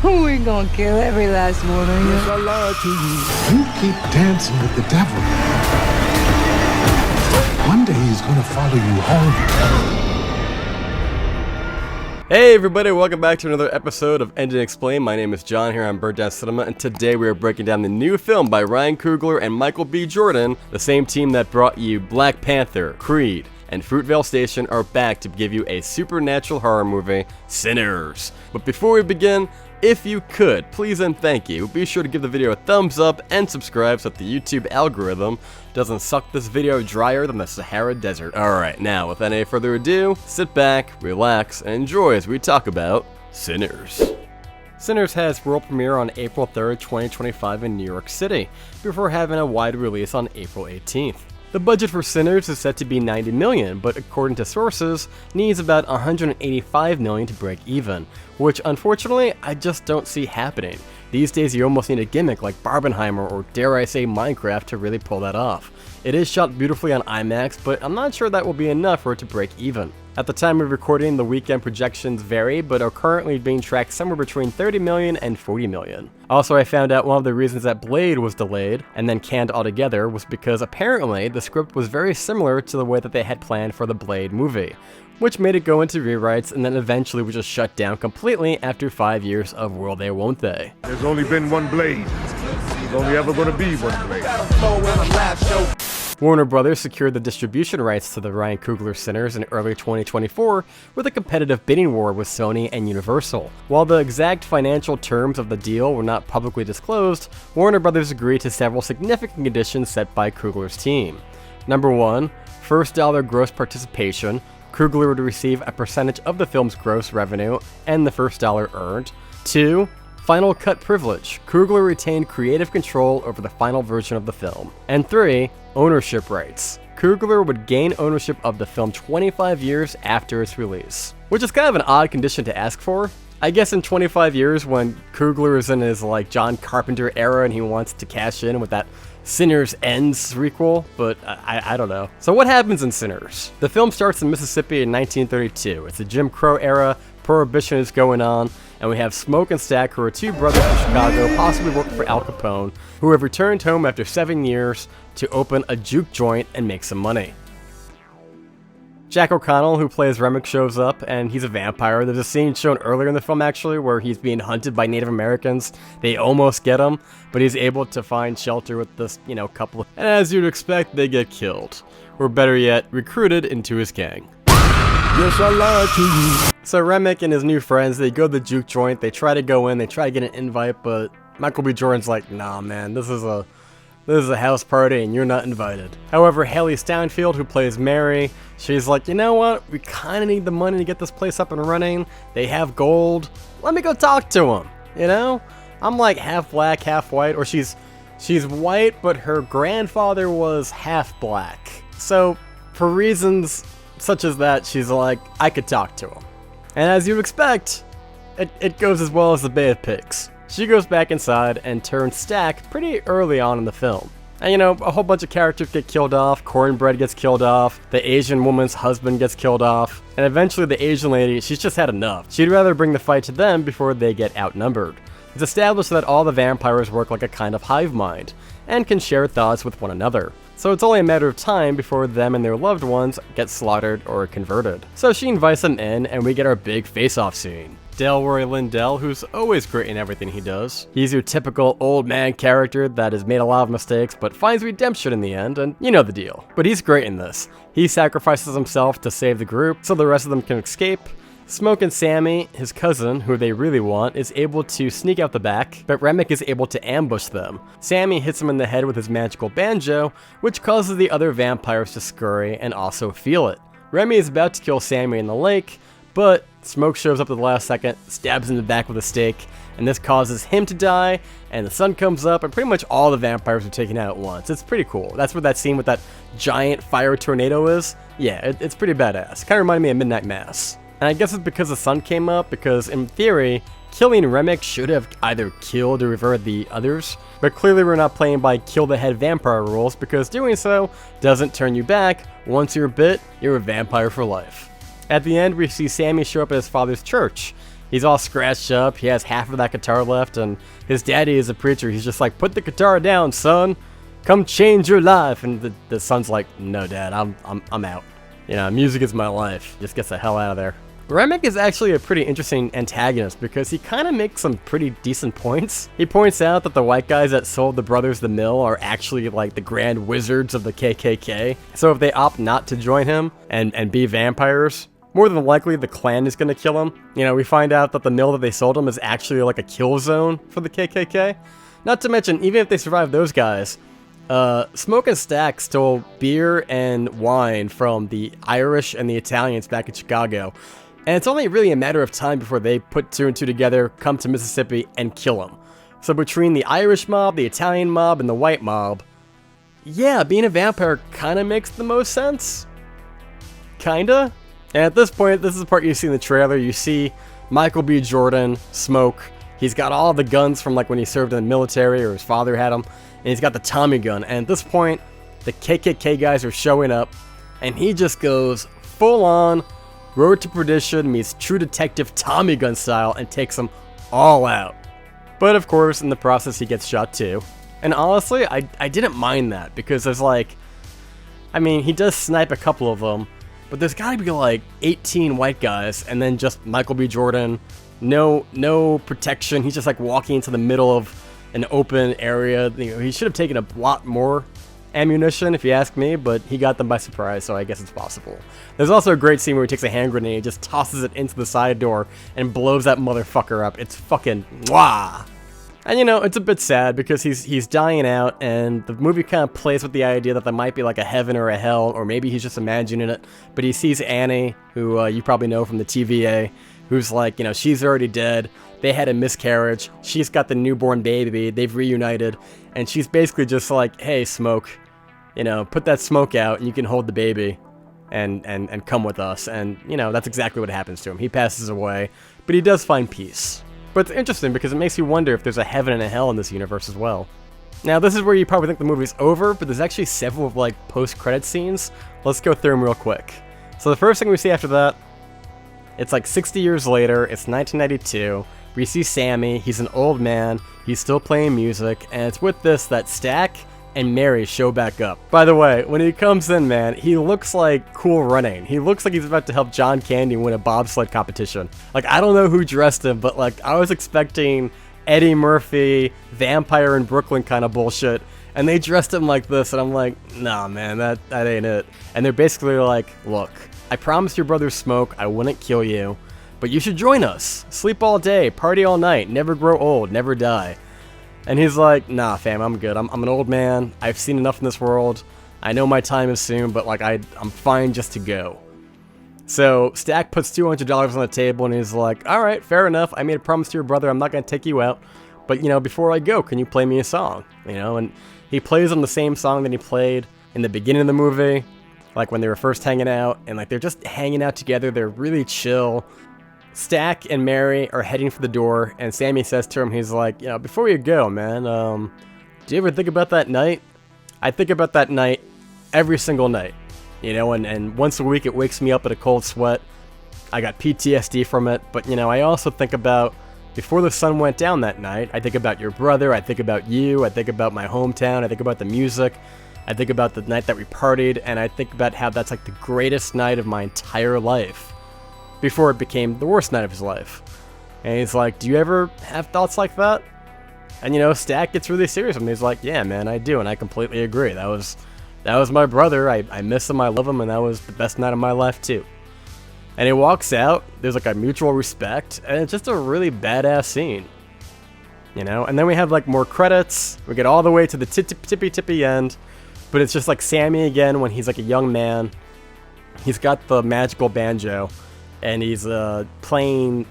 We gonna kill every last one of you. Yes, I lied to you. You keep dancing with the devil. One day he's gonna follow you home. Hey everybody, welcome back to another episode of Ending Explained. My name is John here on Bird Down Cinema, and today we are breaking down the new film by Ryan Coogler and Michael B. Jordan. The same team that brought you Black Panther, Creed, and Fruitvale Station are back to give you a supernatural horror movie, Sinners. But before we begin, if you could, please and thank you, be sure to give the video a thumbs up and subscribe so that the YouTube algorithm doesn't suck this video drier than the Sahara Desert. Alright, now without any further ado, sit back, relax, and enjoy as we talk about Sinners. Sinners has world premiere on April 3rd, 2025 in New York City, before having a wide release on April 18th. The budget for Sinners is set to be $90 million, but according to sources, needs about $185 million to break even, which unfortunately I just don't see happening. These days you almost need a gimmick like Barbenheimer or dare I say Minecraft to really pull that off. It is shot beautifully on IMAX, but I'm not sure that will be enough for it to break even. At the time of recording, the weekend projections vary, but are currently being tracked somewhere between $30 million and $40 million. Also, I found out one of the reasons that Blade was delayed and then canned altogether was because apparently the script was very similar to the way that they had planned for the Blade movie, which made it go into rewrites and then eventually was just shut down completely after 5 years of Will They Won't They. There's only been one Blade. There's only ever gonna be one Blade. Warner Brothers secured the distribution rights to the Ryan Coogler Sinners in early 2024 with a competitive bidding war with Sony and Universal. While the exact financial terms of the deal were not publicly disclosed, Warner Brothers agreed to several significant conditions set by Coogler's team. Number 1, first dollar gross participation. Coogler would receive a percentage of the film's gross revenue and the first dollar earned. 2, final cut privilege. Coogler retained creative control over the final version of the film. And 3, ownership rights. Coogler would gain ownership of the film 25 years after its release. Which is kind of an odd condition to ask for. I guess in 25 years when Coogler is in his like John Carpenter era and he wants to cash in with that Sinners Ends sequel, but I don't know. So what happens in Sinners? The film starts in Mississippi in 1932. It's the Jim Crow era, Prohibition is going on, and we have Smoke and Stack, who are two brothers from Chicago, possibly working for Al Capone, who have returned home after 7 years to open a juke joint and make some money. Jack O'Connell, who plays Remick, shows up, and he's a vampire. There's a scene shown earlier in the film, actually, where he's being hunted by Native Americans. They almost get him, but he's able to find shelter with this, couple. And as you'd expect, they get killed. Or better yet, recruited into his gang. Yes, I lied to you. So Remick and his new friends, they go to the juke joint, they try to go in, they try to get an invite, but Michael B. Jordan's like, nah man, this is a house party and you're not invited. However, Haley Steinfeld, who plays Mary, she's like, you know what? We kind of need the money to get this place up and running. They have gold. Let me go talk to them, I'm like half black, half white, or she's white, but her grandfather was half black. So, for reasons such as that, she's like, I could talk to him. And as you'd expect, it goes as well as the Bay of Pigs. She goes back inside and turns Stack pretty early on in the film. And a whole bunch of characters get killed off, Cornbread gets killed off, the Asian woman's husband gets killed off, and eventually the Asian lady, she's just had enough. She'd rather bring the fight to them before they get outnumbered. It's established that all the vampires work like a kind of hive mind, and can share thoughts with one another. So it's only a matter of time before them and their loved ones get slaughtered or converted. So she invites them in, and we get our big face-off scene. Delroy Lindo, who's always great in everything he does. He's your typical old man character that has made a lot of mistakes but finds redemption in the end, and you know the deal. But he's great in this. He sacrifices himself to save the group so the rest of them can escape. Smoke and Sammy, his cousin, who they really want, is able to sneak out the back, but Remick is able to ambush them. Sammy hits him in the head with his magical banjo, which causes the other vampires to scurry and also feel it. Remy is about to kill Sammy in the lake, but Smoke shows up at the last second, stabs him in the back with a stake, and this causes him to die, and the sun comes up, and pretty much all the vampires are taken out at once. It's pretty cool. That's what that scene with that giant fire tornado is. Yeah, it's pretty badass. Kind of reminded me of Midnight Mass. And I guess it's because the sun came up, because in theory, killing Remick should have either killed or reverted the others, but clearly we're not playing by kill the head vampire rules, because doing so doesn't turn you back. Once you're bit, you're a vampire for life. At the end, we see Sammy show up at his father's church. He's all scratched up, he has half of that guitar left, and his daddy is a preacher. He's just like, put the guitar down, son. Come change your life. And the son's like, no, Dad, I'm out. You know, music is my life. Just gets the hell out of there. Remick is actually a pretty interesting antagonist because he kind of makes some pretty decent points. He points out that the white guys that sold the brothers the mill are actually like the grand wizards of the KKK. So if they opt not to join him and be vampires, more than likely the Klan is going to kill him. You know, we find out that the mill that they sold him is actually like a kill zone for the KKK. Not to mention, even if they survive those guys, Smoke and Stack stole beer and wine from the Irish and the Italians back in Chicago. And it's only really a matter of time before they put two and two together, come to Mississippi, and kill him. So between the Irish mob, the Italian mob, and the white mob, yeah, being a vampire kind of makes the most sense. Kinda. And at this point, this is the part you see in the trailer. You see Michael B. Jordan, Smoke. He's got all the guns from like when he served in the military or his father had them. And he's got the Tommy gun. And at this point, the KKK guys are showing up. And he just goes full on Road to Perdition meets True Detective Tommy gun style and takes them all out. But of course, in the process, he gets shot too. And honestly, I didn't mind that because there's like, I mean, he does snipe a couple of them, but there's gotta be like 18 white guys and then just Michael B. Jordan, no protection. He's just like walking into the middle of an open area. You know, he should have taken a lot more ammunition, if you ask me, but he got them by surprise, so I guess it's possible. There's also a great scene where he takes a hand grenade, just tosses it into the side door, and blows that motherfucker up. It's fucking mwah! And you know, it's a bit sad because he's dying out, and the movie kind of plays with the idea that there might be like a heaven or a hell, or maybe he's just imagining it, but he sees Annie, who you probably know from the TVA, who's like, you know, she's already dead, they had a miscarriage, she's got the newborn baby, they've reunited, and she's basically just like, hey, Smoke, you know, put that smoke out and you can hold the baby and come with us. And, you know, that's exactly what happens to him. He passes away, but he does find peace. But it's interesting because it makes you wonder if there's a heaven and a hell in this universe as well. Now, this is where you probably think the movie's over, but there's actually several of, like, post-credit scenes. Let's go through them real quick. So the first thing we see after that, it's like 60 years later, it's 1992. We see Sammy, he's an old man, he's still playing music, and it's with this that Stack and Mary show back up. By the way, when he comes in, man, he looks like Cool Running. He looks like he's about to help John Candy win a bobsled competition. Like, I don't know who dressed him, but like, I was expecting Eddie Murphy, Vampire in Brooklyn kind of bullshit, and they dressed him like this, and I'm like, nah, man, that ain't it. And they're basically like, look, I promised your brother Smoke I wouldn't kill you, but you should join us. Sleep all day, party all night, never grow old, never die. And he's like, nah, fam, I'm good. I'm an old man. I've seen enough in this world. I know my time is soon, but like I'm fine just to go. So Stack puts $200 on the table and he's like, all right, fair enough. I made a promise to your brother. I'm not going to take you out. But, you know, before I go, can you play me a song? You know, and he plays him the same song that he played in the beginning of the movie, like when they were first hanging out. And like they're just hanging out together. They're really chill. Stack and Mary are heading for the door, and Sammy says to him, he's like, you know, before you go, man, do you ever think about that night? I think about that night every single night, you know, and once a week it wakes me up in a cold sweat. I got PTSD from it, but, you know, I also think about before the sun went down that night, I think about your brother, I think about you, I think about my hometown, I think about the music, I think about the night that we partied, and I think about how that's like the greatest night of my entire life. Before it became the worst night of his life. And he's like, do you ever have thoughts like that? And you know, Stack gets really serious and he's like, yeah, man, I do, and I completely agree. That was my brother. I miss him, I love him, and that was the best night of my life too. And he walks out, there's like a mutual respect, and it's just a really badass scene. You know, and then we have like more credits, we get all the way to the tippy end, but it's just like Sammy again when he's like a young man. He's got the magical banjo, and he's playing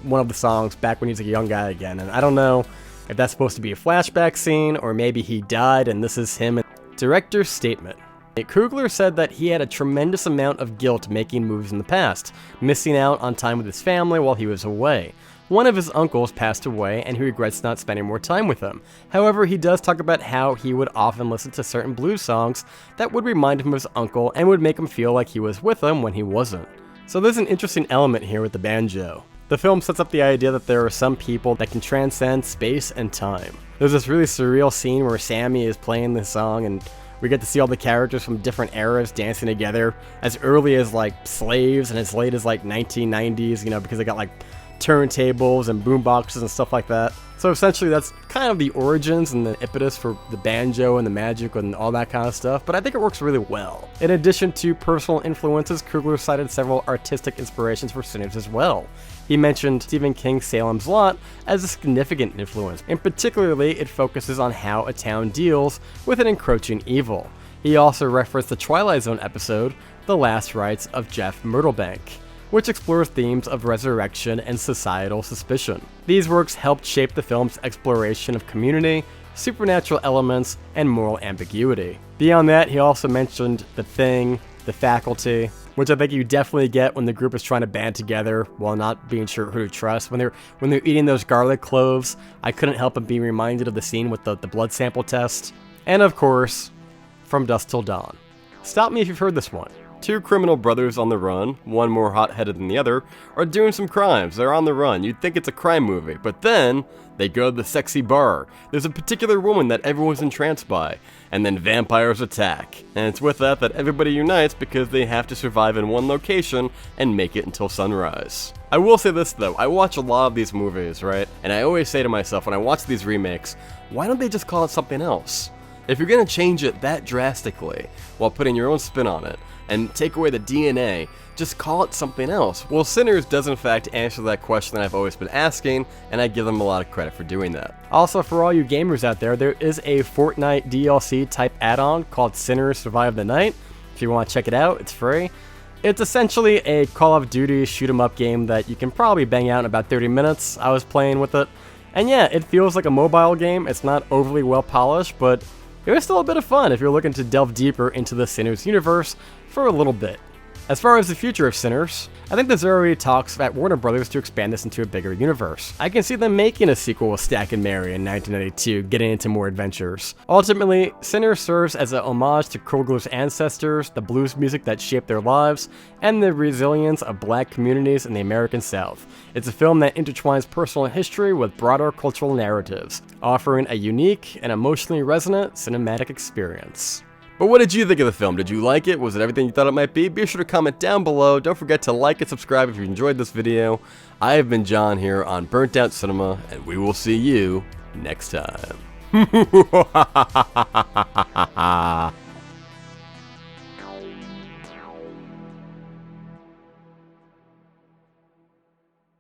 one of the songs back when he's a young guy again. And I don't know if that's supposed to be a flashback scene, or maybe he died and this is him. Director's statement. Coogler said that he had a tremendous amount of guilt making movies in the past, missing out on time with his family while he was away. One of his uncles passed away and he regrets not spending more time with him. However, he does talk about how he would often listen to certain blues songs that would remind him of his uncle and would make him feel like he was with him when he wasn't. So there's an interesting element here with the banjo. The film sets up the idea that there are some people that can transcend space and time. There's this really surreal scene where Sammy is playing this song and we get to see all the characters from different eras dancing together as early as like slaves and as late as like 1990s, because they got like turntables and boomboxes and stuff like that. So essentially that's kind of the origins and the impetus for the banjo and the magic and all that kind of stuff, but I think it works really well. In addition to personal influences, Coogler cited several artistic inspirations for Sinners as well. He mentioned Stephen King's Salem's Lot as a significant influence, and particularly it focuses on how a town deals with an encroaching evil. He also referenced the Twilight Zone episode, The Last Rites of Jeff Myrtlebank, which explores themes of resurrection and societal suspicion. These works helped shape the film's exploration of community, supernatural elements, and moral ambiguity. Beyond that, he also mentioned The Thing, The Faculty, which I think you definitely get when the group is trying to band together while not being sure who to trust. When they're eating those garlic cloves, I couldn't help but be reminded of the scene with the blood sample test. And of course, From Dusk Till Dawn. Stop me if you've heard this one. Two criminal brothers on the run, one more hot-headed than the other, are doing some crimes. They're on the run. You'd think it's a crime movie, but then they go to the sexy bar. There's a particular woman that everyone's entranced by, and then vampires attack. And it's with that everybody unites because they have to survive in one location and make it until sunrise. I will say this though, I watch a lot of these movies, right? And I always say to myself when I watch these remakes, why don't they just call it something else? If you're gonna change it that drastically while putting your own spin on it, and take away the DNA, just call it something else. Well, Sinners does in fact answer that question that I've always been asking, and I give them a lot of credit for doing that. Also, for all you gamers out there is a Fortnite DLC type add-on called Sinners Survive the Night. If you want to check it out, it's free. It's essentially a Call of Duty shoot-'em-up game that you can probably bang out in about 30 minutes. I was playing with it, and yeah, it feels like a mobile game. It's not overly well polished, but it was still a bit of fun if you're looking to delve deeper into the Sinners universe for a little bit. As far as the future of Sinners, I think there's already talks at Warner Brothers to expand this into a bigger universe. I can see them making a sequel with Stack and Mary in 1992, getting into more adventures. Ultimately, Sinners serves as a homage to Coogler's ancestors, the blues music that shaped their lives, and the resilience of black communities in the American South. It's a film that intertwines personal history with broader cultural narratives, offering a unique and emotionally resonant cinematic experience. But what did you think of the film? Did you like it? Was it everything you thought it might be? Be sure to comment down below. Don't forget to like and subscribe if you enjoyed this video. I have been John here on Burnt Out Cinema, and we will see you next time.